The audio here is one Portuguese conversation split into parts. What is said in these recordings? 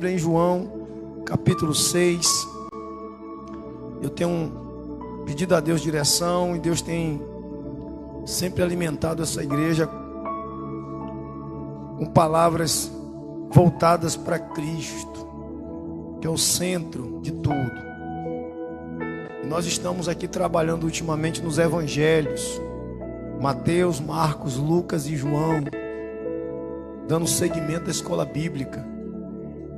Bíblia em João, capítulo 6. Eu tenho pedido a Deus direção e Deus tem sempre alimentado essa igreja com palavras voltadas para Cristo, que é o centro de tudo. E nós estamos aqui trabalhando ultimamente nos evangelhos, Mateus, Marcos, Lucas e João, dando seguimento à escola bíblica.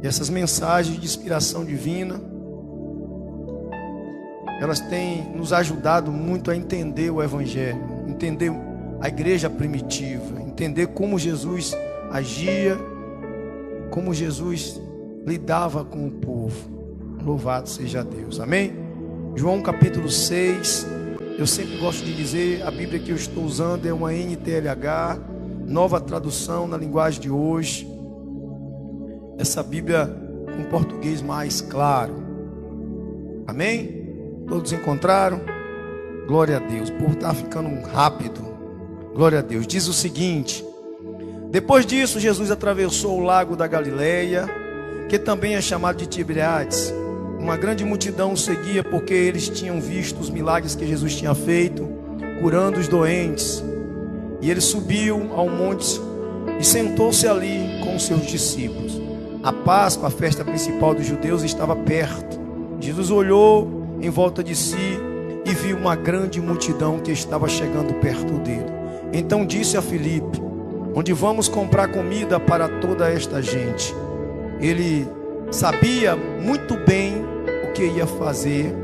E essas mensagens de inspiração divina, elas têm nos ajudado muito a entender o evangelho, entender a igreja primitiva, entender como Jesus agia, como Jesus lidava com o povo. Louvado seja Deus, amém? João capítulo 6, eu sempre gosto de dizer, a Bíblia que eu estou usando é uma NTLH, nova tradução na linguagem de hoje. Essa Bíblia com português mais claro, amém? Todos encontraram? Glória a Deus, por estar ficando rápido, glória a Deus. Diz o seguinte: depois disso Jesus atravessou o lago da Galileia, que também é chamado de Tiberíades. Uma grande multidão o seguia porque eles tinham visto os milagres que Jesus tinha feito, curando os doentes. E ele subiu ao monte e sentou-se ali com os seus discípulos. A Páscoa, a festa principal dos judeus, estava perto. Jesus olhou em volta de si e viu uma grande multidão que estava chegando perto dele. Então disse a Filipe: onde vamos comprar comida para toda esta gente? Ele sabia muito bem o que ia fazer,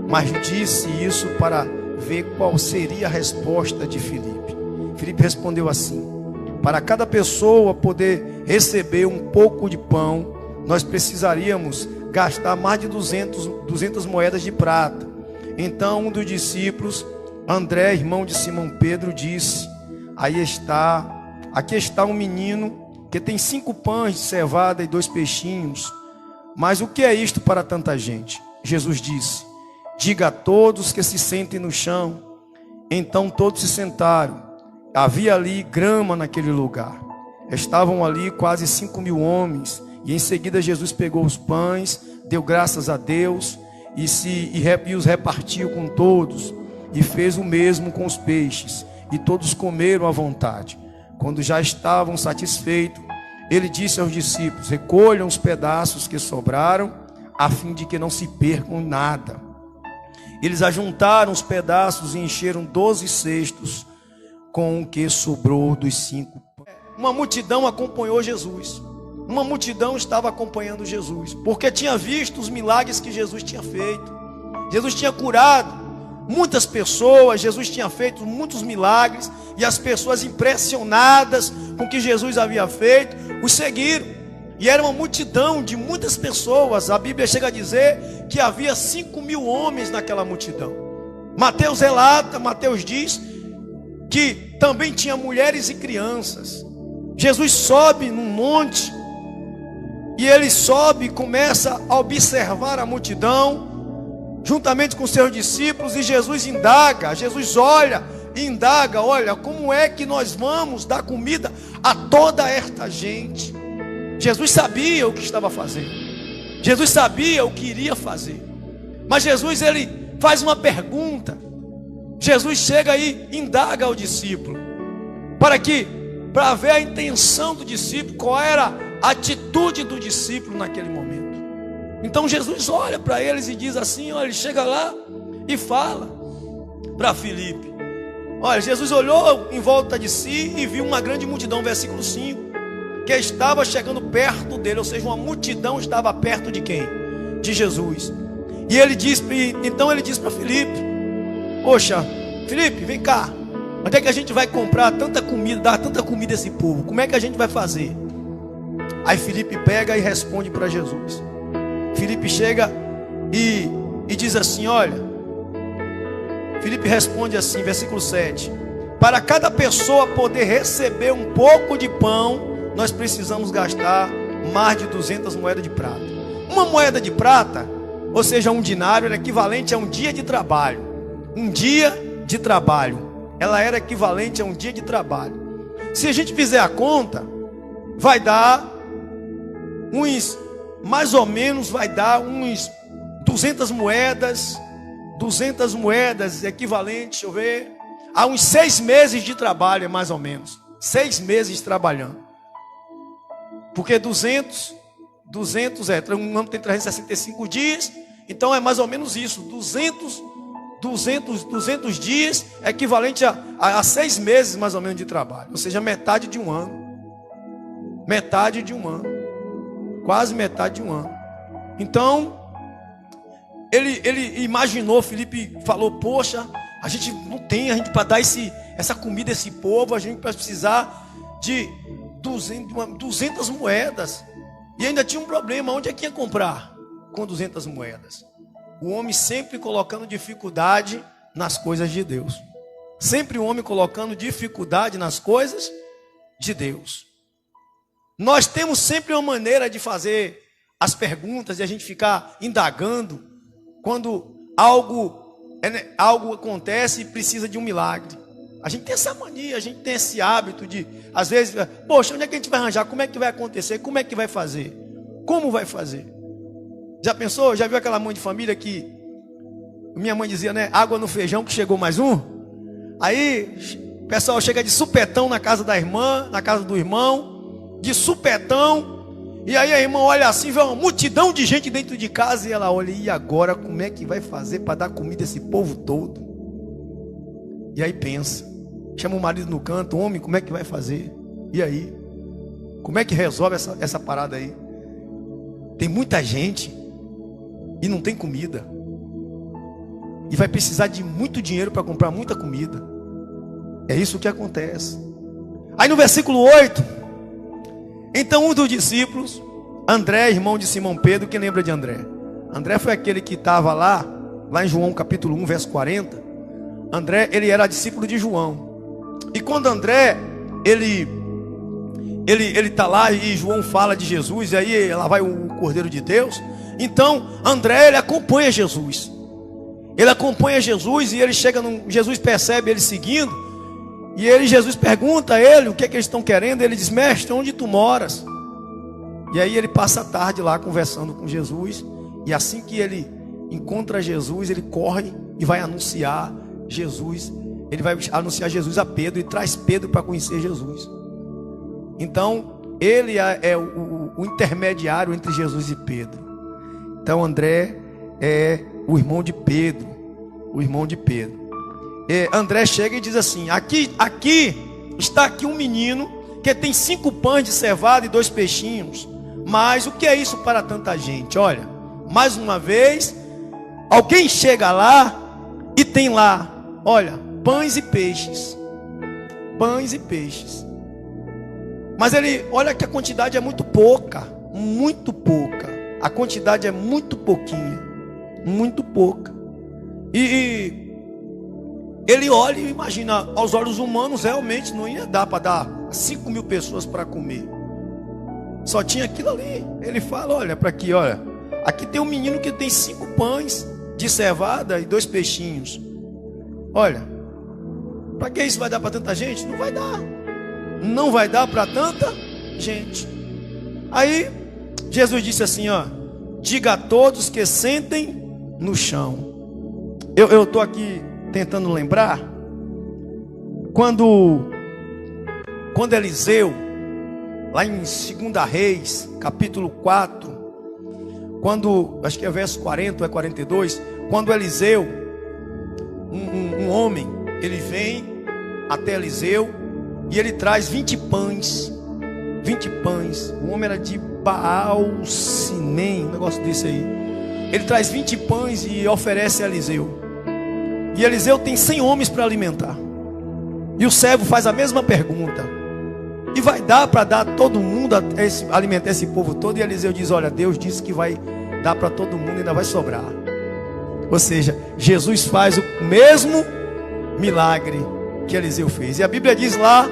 mas disse isso para ver qual seria a resposta de Filipe. Filipe respondeu assim: para cada pessoa poder receber um pouco de pão, nós precisaríamos gastar mais de 200 moedas de prata. Então um dos discípulos, André, irmão de Simão Pedro, disse: aqui está um menino que tem 5 pães de cevada e 2 peixinhos. Mas o que é isto para tanta gente? Jesus disse: diga a todos que se sentem no chão. Então todos se sentaram. Havia ali grama naquele lugar. Estavam ali quase 5.000 homens. E em seguida Jesus pegou os pães, deu graças a Deus e os repartiu com todos. E fez o mesmo com os peixes. E todos comeram à vontade. Quando já estavam satisfeitos, ele disse aos discípulos: recolham os pedaços que sobraram, a fim de que não se percam nada. Eles ajuntaram os pedaços e encheram 12 cestos com o que sobrou dos 5. Uma multidão acompanhou Jesus. Uma multidão estava acompanhando Jesus, porque tinha visto os milagres que Jesus tinha feito. Jesus tinha curado muitas pessoas, Jesus tinha feito muitos milagres, e as pessoas impressionadas com o que Jesus havia feito, o seguiram. E era uma multidão de muitas pessoas. A Bíblia chega a dizer que havia 5.000 homens naquela multidão. Mateus relata, Mateus diz que também tinha mulheres e crianças. Jesus sobe num monte, e ele sobe e começa a observar a multidão, juntamente com seus discípulos, e Jesus indaga, Jesus olha e indaga: olha, como é que nós vamos dar comida a toda esta gente? Jesus sabia o que estava fazendo, Jesus sabia o que iria fazer, mas Jesus, ele faz uma pergunta. Jesus chega e indaga ao discípulo, para ver a intenção do discípulo, qual era a atitude do discípulo naquele momento. Então Jesus olha para eles e diz assim, olha, ele chega lá e fala para Filipe. Olha, Jesus olhou em volta de si e viu uma grande multidão, versículo 5, que estava chegando perto dele, ou seja, uma multidão estava perto de quem? De Jesus. E então ele diz para Filipe: poxa, Filipe, vem cá, onde é que a gente vai comprar tanta comida, dar tanta comida a esse povo? Como é que a gente vai fazer? Aí Filipe pega e responde para Jesus. Filipe chega e diz assim, olha, Filipe responde assim, versículo 7: para cada pessoa poder receber um pouco de pão, nós precisamos gastar mais de 200 moedas de prata. Uma moeda de prata, ou seja, um dinário, era equivalente a um dia de trabalho. Um dia de trabalho, ela era equivalente a um dia de trabalho. Se a gente fizer a conta, vai dar uns mais ou menos vai dar uns 200 moedas equivalente, deixa eu ver, a uns 6 meses de trabalho, mais ou menos. 6 meses trabalhando. Porque 200 um ano tem 365 dias, então é mais ou menos isso. 200 dias é equivalente a 6 meses mais ou menos de trabalho. Ou seja, metade de um ano. Metade de um ano. Quase metade de um ano. Então, ele imaginou, Filipe falou, poxa, a gente não tem, a gente para dar essa comida a esse povo, a gente vai precisar de 200 moedas. E ainda tinha um problema, onde é que ia comprar com 200 moedas? O homem sempre colocando dificuldade nas coisas de Deus. Sempre o homem colocando dificuldade nas coisas de Deus. Nós temos sempre uma maneira de fazer as perguntas e a gente ficar indagando quando algo acontece e precisa de um milagre. A gente tem essa mania, a gente tem esse hábito de, às vezes, poxa, onde é que a gente vai arranjar? Como é que vai acontecer? Como é que vai fazer? Como vai fazer? Já pensou? Já viu aquela mãe de família que minha mãe dizia, né? Água no feijão que chegou mais um? Aí o pessoal chega de supetão na casa da irmã, na casa do irmão, de supetão. E aí a irmã olha assim, vê uma multidão de gente dentro de casa e ela olha, e agora como é que vai fazer para dar comida a esse povo todo? E aí pensa, chama o marido no canto, homem, como é que vai fazer? E aí? Como é que resolve essa parada aí? Tem muita gente e não tem comida. E vai precisar de muito dinheiro para comprar muita comida. É isso que acontece. Aí no versículo 8, então um dos discípulos, André, irmão de Simão Pedro, quem lembra de André? André foi aquele que estava lá em João capítulo 1, verso 40. André, ele era discípulo de João. E quando André, ele está lá e João fala de Jesus, e aí lá vai o Cordeiro de Deus. Então André, ele acompanha Jesus. Ele acompanha Jesus e ele chega, Jesus percebe ele seguindo. E Jesus pergunta a ele o que é que eles estão querendo. Ele diz, mestre, onde tu moras? E aí ele passa a tarde lá conversando com Jesus. E assim que ele encontra Jesus, ele corre e vai anunciar Jesus. Ele vai anunciar Jesus a Pedro e traz Pedro para conhecer Jesus. Então ele é o intermediário entre Jesus e Pedro. Então André é o irmão de Pedro. O irmão de Pedro. André chega e diz assim, aqui está aqui um menino que tem 5 pães de cevada e 2 peixinhos. Mas o que é isso para tanta gente? Olha, mais uma vez, alguém chega lá e tem lá, olha, pães e peixes. Pães e peixes. Mas ele, olha que a quantidade é muito pouca. Muito pouca. A quantidade é muito pouquinha. Muito pouca. E ele olha e imagina, aos olhos humanos realmente não ia dar para dar 5.000 pessoas para comer. Só tinha aquilo ali. Ele fala, olha para aqui, olha. Aqui tem um menino que tem 5 pães de cevada e 2 peixinhos. Olha, para que isso vai dar para tanta gente? Não vai dar. Não vai dar para tanta gente. Aí Jesus disse assim, ó, diga a todos que sentem no chão. Eu estou aqui tentando lembrar quando Eliseu, lá em 2 Reis, capítulo 4, quando, acho que é verso 40 ou é 42, quando Eliseu, um homem, ele vem até Eliseu e ele traz 20 pães. 20 pães. O homem era de Baal-Sinem, um negócio desse aí. Ele traz 20 pães e oferece a Eliseu. E Eliseu tem 100 homens para alimentar. E o servo faz a mesma pergunta. E vai dar para dar todo mundo, alimentar esse povo todo? E Eliseu diz, olha, Deus disse que vai dar para todo mundo e ainda vai sobrar. Ou seja, Jesus faz o mesmo milagre que Eliseu fez. E a Bíblia diz lá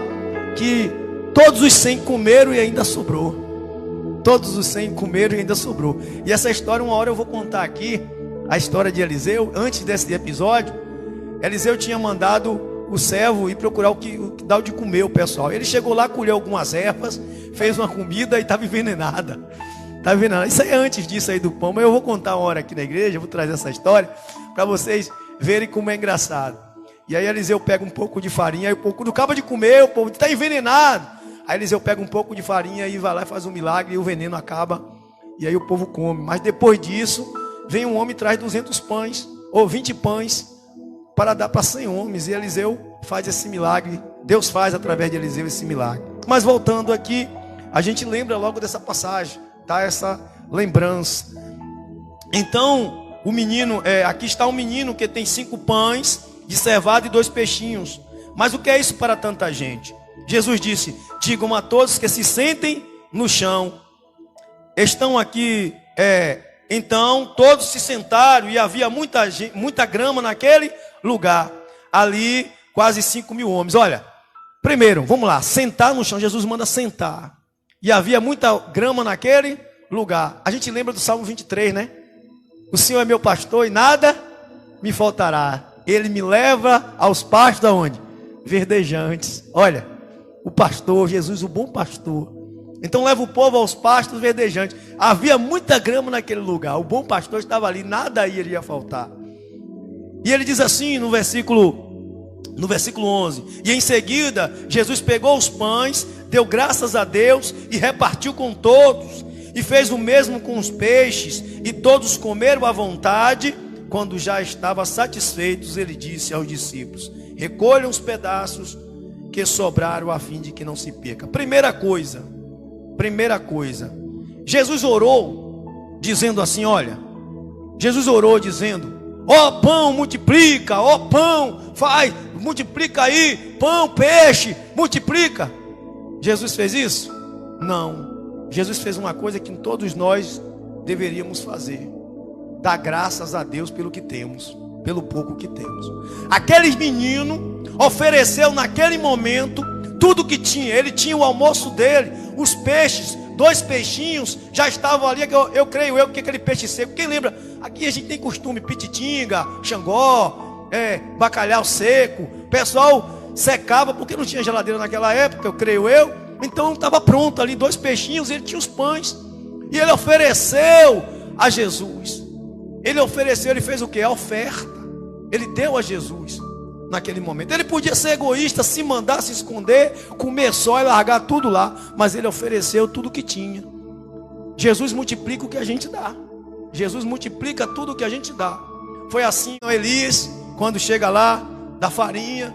que todos os 100 comeram e ainda sobrou. Todos os 100 comeram e ainda sobrou. E essa história, uma hora eu vou contar aqui, a história de Eliseu. Antes desse episódio, Eliseu tinha mandado o servo ir procurar o que dá de comer o pessoal. Ele chegou lá, colheu algumas ervas, fez uma comida e estava envenenada. Tá vendo? Isso aí é antes disso aí do pão. Mas eu vou contar uma hora aqui na igreja, vou trazer essa história para vocês verem como é engraçado. E aí Eliseu pega um pouco de farinha, aí o povo, quando acaba de comer, o povo está envenenado. Aí Eliseu pega um pouco de farinha e vai lá e faz um milagre e o veneno acaba. E aí o povo come. Mas depois disso, vem um homem e traz 200 pães, ou 20 pães, para dar para 100 homens. E Eliseu faz esse milagre. Deus faz através de Eliseu esse milagre. Mas voltando aqui, a gente lembra logo dessa passagem, tá? Essa lembrança. Então, o menino, aqui está um menino que tem 5 pães de cevada e 2 peixinhos. Mas o que é isso para tanta gente? Jesus disse: digam a todos que se sentem no chão. Estão aqui, então todos se sentaram e havia muita grama naquele lugar. Ali, quase 5.000 homens. Olha, primeiro, vamos lá, sentar no chão. Jesus manda sentar. E havia muita grama naquele lugar. A gente lembra do Salmo 23, né? O Senhor é meu pastor e nada me faltará. Ele me leva aos pastos aonde? Verdejantes. Olha, o pastor, Jesus, o bom pastor. Então leva o povo aos pastos verdejantes. Havia muita grama naquele lugar. O bom pastor estava ali, nada iria faltar. E ele diz assim no versículo 11: e em seguida Jesus pegou os pães, deu graças a Deus e repartiu com todos, e fez o mesmo com os peixes, e todos comeram à vontade. Quando já estava satisfeitos, ele disse aos discípulos: recolham os pedaços que sobraram, a fim de que não se perca. Primeira coisa, Jesus orou dizendo assim, olha, Jesus orou dizendo: ó pão, multiplica, ó pão, faz, multiplica aí, pão, peixe, multiplica. Jesus fez isso? Não. Jesus fez uma coisa que todos nós deveríamos fazer: dar graças a Deus pelo que temos, pelo pouco que temos. Aquele menino ofereceu naquele momento tudo que tinha. Ele tinha o almoço dele, os peixes, 2 peixinhos já estavam ali. Eu creio que aquele peixe seco, quem lembra? Aqui a gente tem costume, pititinga, xangó, bacalhau seco. O pessoal secava porque não tinha geladeira naquela época, eu creio eu. Então estava pronto ali 2 peixinhos, ele tinha os pães. E ele ofereceu a Jesus. Ele fez o que? A oferta. Ele deu a Jesus naquele momento. Ele podia ser egoísta, se mandar se esconder, comer só e largar tudo lá, mas ele ofereceu tudo que tinha. Jesus multiplica o que a gente dá. Jesus multiplica tudo o que a gente dá. Foi assim com Elias, quando chega lá, da farinha,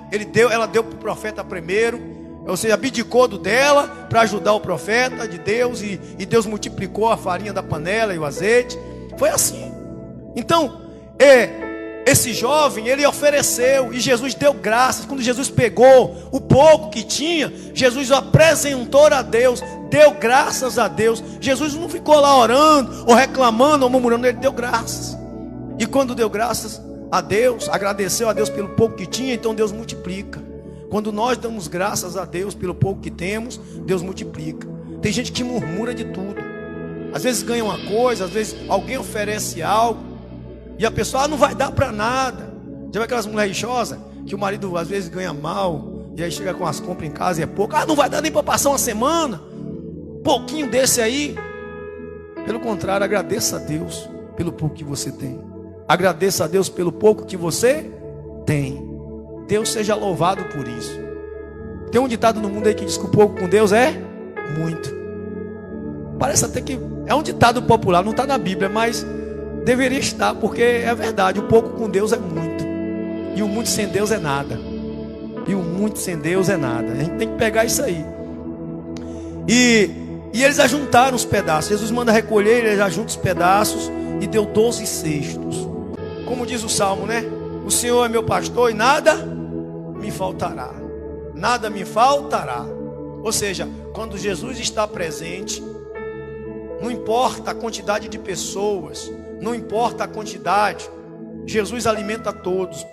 ela deu para o profeta primeiro, ou seja, abdicou do dela para ajudar o profeta de Deus, e Deus multiplicou a farinha da panela e o azeite. Foi assim. Então, esse jovem, ele ofereceu, e Jesus deu graças. Quando Jesus pegou o pouco que tinha, Jesus apresentou a Deus, deu graças a Deus. Jesus não ficou lá orando, ou reclamando, ou murmurando, ele deu graças. E quando deu graças a Deus, agradeceu a Deus pelo pouco que tinha, então Deus multiplica. Quando nós damos graças a Deus pelo pouco que temos, Deus multiplica. Tem gente que murmura de tudo. Às vezes ganha uma coisa, às vezes alguém oferece algo, e a pessoa não vai dar para nada. Já viu aquelas mulheres rixosas, que o marido às vezes ganha mal, e aí chega com as compras em casa e é pouco. Não vai dar nem para passar uma semana. Pouquinho desse aí. Pelo contrário, agradeça a Deus pelo pouco que você tem. Agradeça a Deus pelo pouco que você tem. Deus seja louvado por isso. Tem um ditado no mundo aí que diz que o pouco com Deus é muito. Parece até que é um ditado popular, não está na Bíblia, mas deveria estar, porque é verdade. O pouco com Deus é muito, e o muito sem Deus é nada. E o muito sem Deus é nada. A gente tem que pegar isso aí. E eles ajuntaram os pedaços. Jesus manda recolher, eles ajuntam os pedaços, e deu 12 cestos. Como diz o Salmo, né? O Senhor é meu pastor e nada me faltará. Nada me faltará. Ou seja, quando Jesus está presente, não importa a quantidade de pessoas, não importa a quantidade, Jesus alimenta todos.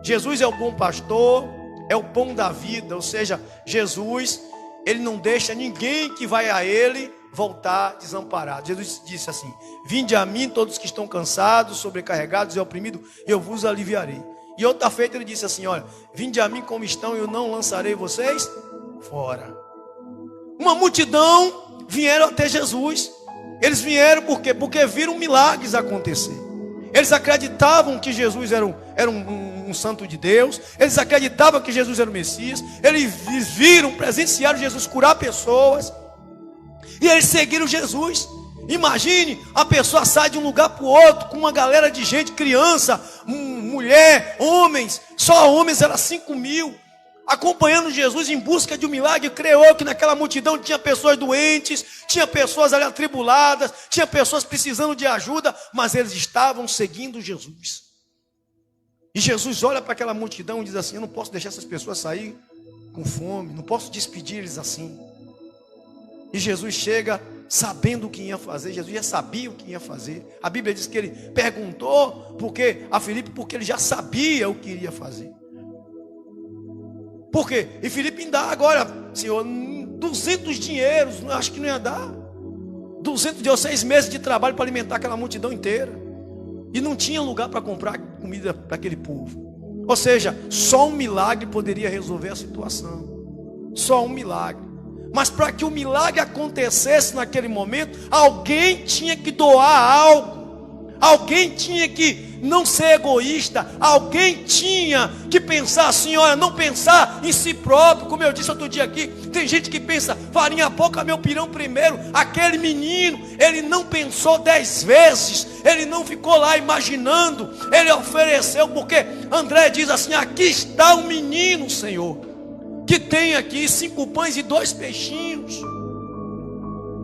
Jesus é o bom pastor, é o pão da vida. Ou seja, Jesus, ele não deixa ninguém que vai a ele voltar desamparado. Jesus disse assim: vinde a mim todos que estão cansados, sobrecarregados e oprimidos, eu vos aliviarei. E outra feita ele disse assim: olha, vinde a mim como estão, e eu não lançarei vocês fora. Uma multidão vieram até Jesus, Eles vieram por quê? Porque viram milagres acontecer. Eles acreditavam que Jesus era um santo de Deus. Eles acreditavam que Jesus era o Messias. Eles viram, presenciaram Jesus curar pessoas. E eles seguiram Jesus. Imagine, a pessoa sai de um lugar para o outro com uma galera de gente, criança, mulher, homens. Só homens era 5.000. Acompanhando Jesus em busca de um milagre. Creio eu que naquela multidão tinha pessoas doentes, tinha pessoas ali atribuladas, tinha pessoas precisando de ajuda, mas eles estavam seguindo Jesus. E Jesus olha para aquela multidão e diz assim: eu não posso deixar essas pessoas sair com fome, não posso despedir eles assim. E Jesus chega sabendo o que ia fazer. Jesus já sabia o que ia fazer. A Bíblia diz que ele perguntou a Filipe porque ele já sabia o que iria fazer. Por quê? E Filipe indaga: agora, Senhor, 200 dinheiros, acho que não ia dar. 200 deu 6 meses de trabalho para alimentar aquela multidão inteira. E não tinha lugar para comprar comida para aquele povo. Ou seja, só um milagre poderia resolver a situação. Só um milagre. Mas para que o milagre acontecesse naquele momento, alguém tinha que doar algo. Alguém tinha que não ser egoísta. Alguém tinha que pensar assim, olha, não pensar em si próprio. Como eu disse outro dia aqui, tem gente que pensa, farinha pouca, meu pirão primeiro. Aquele menino, ele não pensou 10 vezes. Ele não ficou lá imaginando. Ele ofereceu, porque André diz assim: aqui está um menino, Senhor, que tem aqui 5 pães e 2 peixinhos.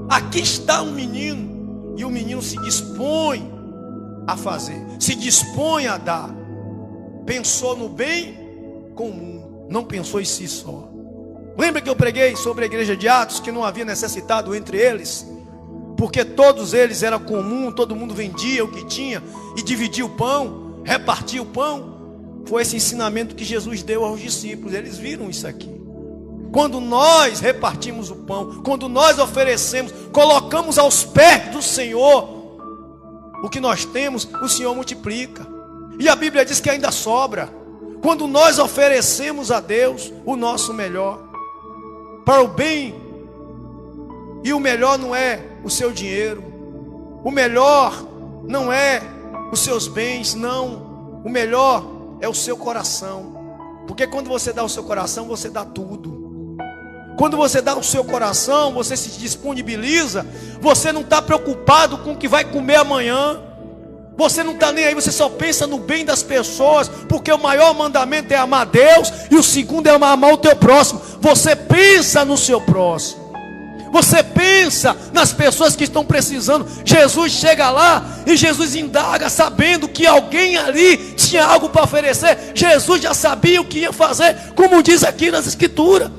Aqui está um menino. E o menino se dispõe a fazer, se dispõe a dar. Pensou no bem comum, não pensou em si só. Lembra que eu preguei sobre a igreja de Atos, que não havia necessitado entre eles, porque todos eles era comum, todo mundo vendia o que tinha e dividia o pão, repartia o pão. Foi esse ensinamento que Jesus deu aos discípulos. Eles viram isso aqui. Quando nós repartimos o pão, quando nós oferecemos, colocamos aos pés do Senhor o que nós temos, o Senhor multiplica. E a Bíblia diz que ainda sobra. Quando nós oferecemos a Deus o nosso melhor, para o bem, e o melhor não é o seu dinheiro, o melhor não é os seus bens, não. O melhor é o seu coração. Porque quando você dá o seu coração, você dá tudo. Quando você dá o seu coração, você se disponibiliza. Você não está preocupado com o que vai comer amanhã. Você não está nem aí, você só pensa no bem das pessoas. Porque o maior mandamento é amar Deus, e o segundo é amar o teu próximo. Você pensa no seu próximo. Você pensa nas pessoas que estão precisando. Jesus chega lá e Jesus indaga, sabendo que alguém ali tinha algo para oferecer. Jesus já sabia o que ia fazer, como diz aqui nas Escrituras.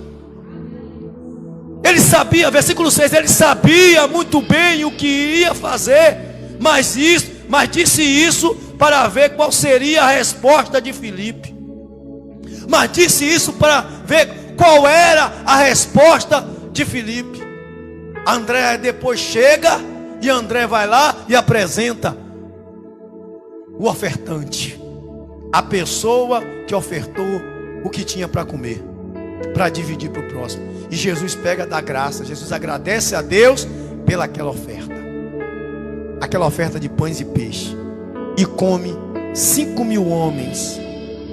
Ele sabia, versículo 6, ele sabia muito bem o que ia fazer, mas disse isso para ver qual seria a resposta de Filipe. Mas disse isso para ver qual era a resposta de Filipe. André depois chega e André vai lá e apresenta o ofertante, a pessoa que ofertou o que tinha para comer, para dividir para o próximo. E Jesus pega da graça, Jesus agradece a Deus pelaquela oferta, aquela oferta de pães e peixe, e come 5.000 homens.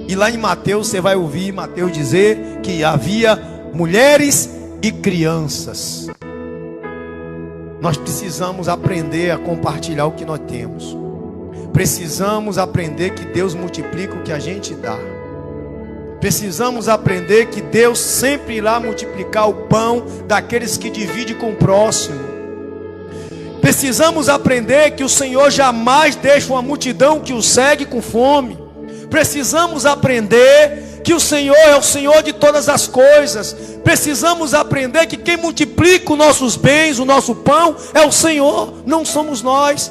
E lá em Mateus você vai ouvir Mateus dizer que havia mulheres e crianças. Nós precisamos aprender a compartilhar o que nós temos. Precisamos aprender que Deus multiplica o que a gente dá. Precisamos aprender que Deus sempre irá multiplicar o pão daqueles que dividem com o próximo. Precisamos aprender que o Senhor jamais deixa uma multidão que o segue com fome. Precisamos aprender que o Senhor é o Senhor de todas as coisas. Precisamos aprender que quem multiplica os nossos bens, o nosso pão, é o Senhor, não somos nós.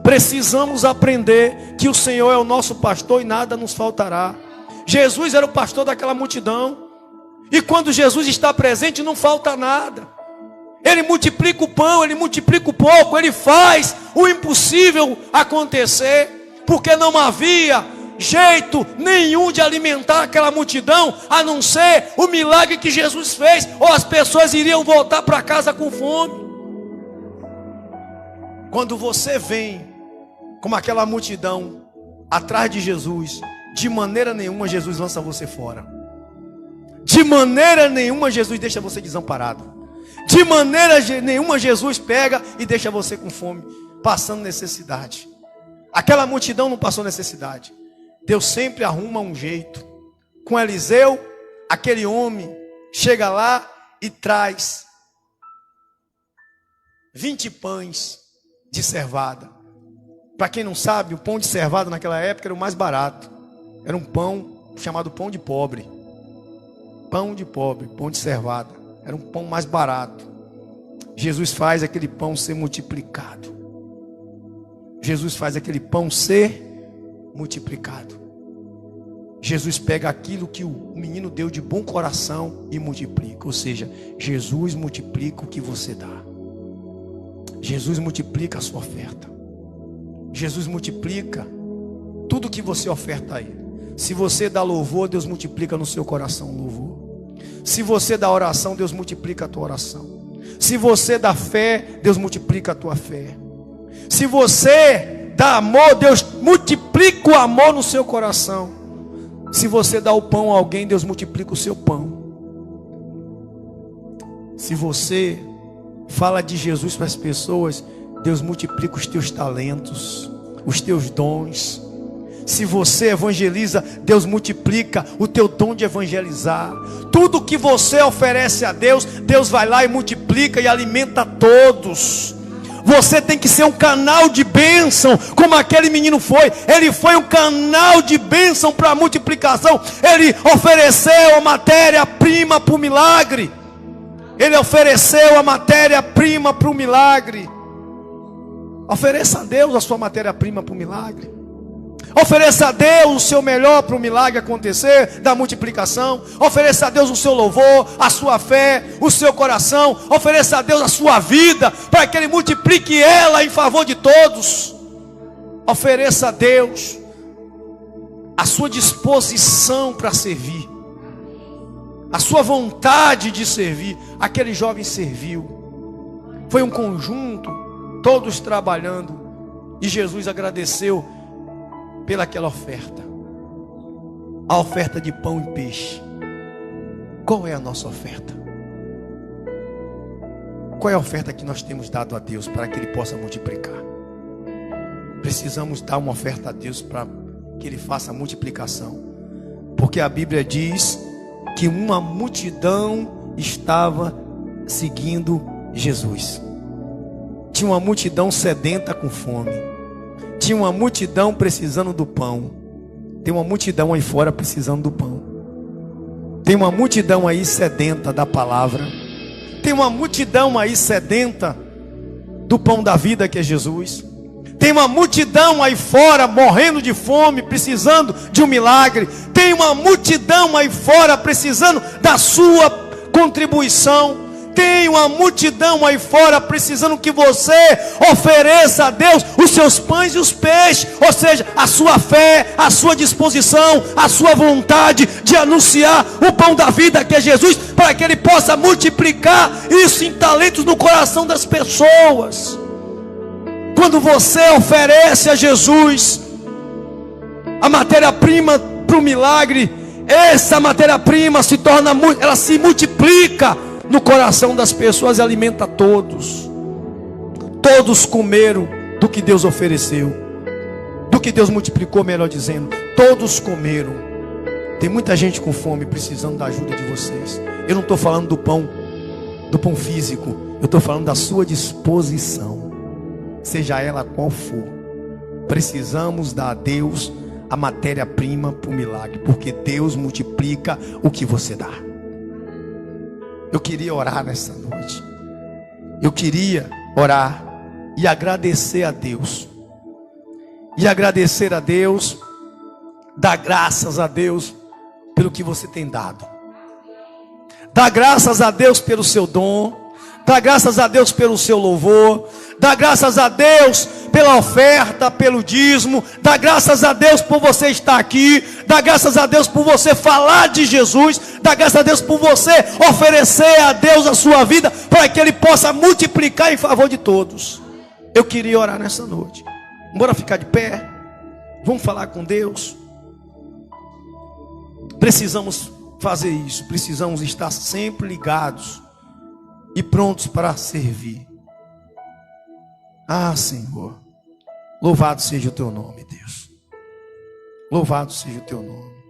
Precisamos aprender que o Senhor é o nosso pastor e nada nos faltará. Jesus era o pastor daquela multidão, e quando Jesus está presente não falta nada. Ele multiplica o pão, ele multiplica o pouco, ele faz o impossível acontecer, porque não havia jeito nenhum de alimentar aquela multidão, a não ser o milagre que Jesus fez, ou as pessoas iriam voltar para casa com fome. Quando você vem como aquela multidão atrás de Jesus, de maneira nenhuma Jesus lança você fora. De maneira nenhuma Jesus deixa você desamparado. De maneira nenhuma Jesus pega e deixa você com fome, passando necessidade. Aquela multidão não passou necessidade. Deus sempre arruma um jeito. Com Eliseu, aquele homem chega lá e traz 20 pães de cevada. Para quem não sabe, o pão de cevada naquela época era o mais barato. Era um pão chamado pão de pobre. Pão de pobre, pão de cevada. Era um pão mais barato. Jesus faz aquele pão ser multiplicado. Jesus faz aquele pão ser multiplicado. Jesus pega aquilo que o menino deu de bom coração e multiplica. Ou seja, Jesus multiplica o que você dá. Jesus multiplica a sua oferta. Jesus multiplica tudo que você oferta a Ele. Se você dá louvor, Deus multiplica no seu coração o louvor. Se você dá oração, Deus multiplica a tua oração. Se você dá fé, Deus multiplica a tua fé. Se você dá amor, Deus multiplica o amor no seu coração. Se você dá o pão a alguém, Deus multiplica o seu pão. Se você fala de Jesus para as pessoas, Deus multiplica os teus talentos, os teus dons. Se você evangeliza, Deus multiplica o teu dom de evangelizar. Tudo que você oferece a Deus, Deus vai lá e multiplica e alimenta todos. Você tem que ser um canal de bênção, como aquele menino foi. Ele foi um canal de bênção para a multiplicação. Ele ofereceu a matéria-prima para o milagre. Ele ofereceu a matéria-prima para o milagre. Ofereça a Deus a sua matéria-prima para o milagre. Ofereça a Deus o seu melhor para o milagre acontecer, da multiplicação. Ofereça a Deus o seu louvor, a sua fé, o seu coração. Ofereça a Deus a sua vida, para que Ele multiplique ela em favor de todos. Ofereça a Deus a sua disposição para servir, a sua vontade de servir. Aquele jovem serviu. Foi um conjunto, todos trabalhando, e Jesus agradeceu pelaquela oferta, a oferta de pão e peixe. Qual é a nossa oferta? Qual é a oferta que nós temos dado a Deus para que Ele possa multiplicar? Precisamos dar uma oferta a Deus para que Ele faça a multiplicação, porque a Bíblia diz que uma multidão estava seguindo Jesus. Tinha uma multidão sedenta com fome. Tinha uma multidão precisando do pão. Tem uma multidão aí fora precisando do pão. Tem uma multidão aí sedenta da palavra. Tem uma multidão aí sedenta do pão da vida, que é Jesus. Tem uma multidão aí fora morrendo de fome, precisando de um milagre. Tem uma multidão aí fora precisando da sua contribuição. Tem uma multidão aí fora precisando que você ofereça a Deus os seus pães e os peixes. Ou seja, a sua fé, a sua disposição, a sua vontade de anunciar o pão da vida, que é Jesus, para que Ele possa multiplicar isso em talentos no coração das pessoas. Quando você oferece a Jesus a matéria-prima para o milagre, essa matéria-prima se torna, ela se multiplica no coração das pessoas e alimenta todos. Todos comeram do que Deus ofereceu, do que Deus multiplicou, melhor dizendo. Todos comeram. Tem muita gente com fome precisando da ajuda de vocês. Eu não estou falando do pão físico. Eu estou falando da sua disposição, seja ela qual for. Precisamos dar a Deus a matéria-prima para o milagre, porque Deus multiplica o que você dá. Eu queria orar nessa noite. Eu queria orar e agradecer a Deus. E agradecer a Deus, dar graças a Deus pelo que você tem dado. Dá graças a Deus pelo seu dom. Dá graças a Deus pelo seu louvor. Dá graças a Deus pela oferta, pelo dízimo. Dá graças a Deus por você estar aqui. Dá graças a Deus por você falar de Jesus. Dá graças a Deus por você oferecer a Deus a sua vida, para que Ele possa multiplicar em favor de todos. Eu queria orar nessa noite. Bora ficar de pé. Vamos falar com Deus. Precisamos fazer isso. Precisamos estar sempre ligados e prontos para servir. Ah, Senhor, louvado seja o teu nome, Deus. Louvado seja o teu nome.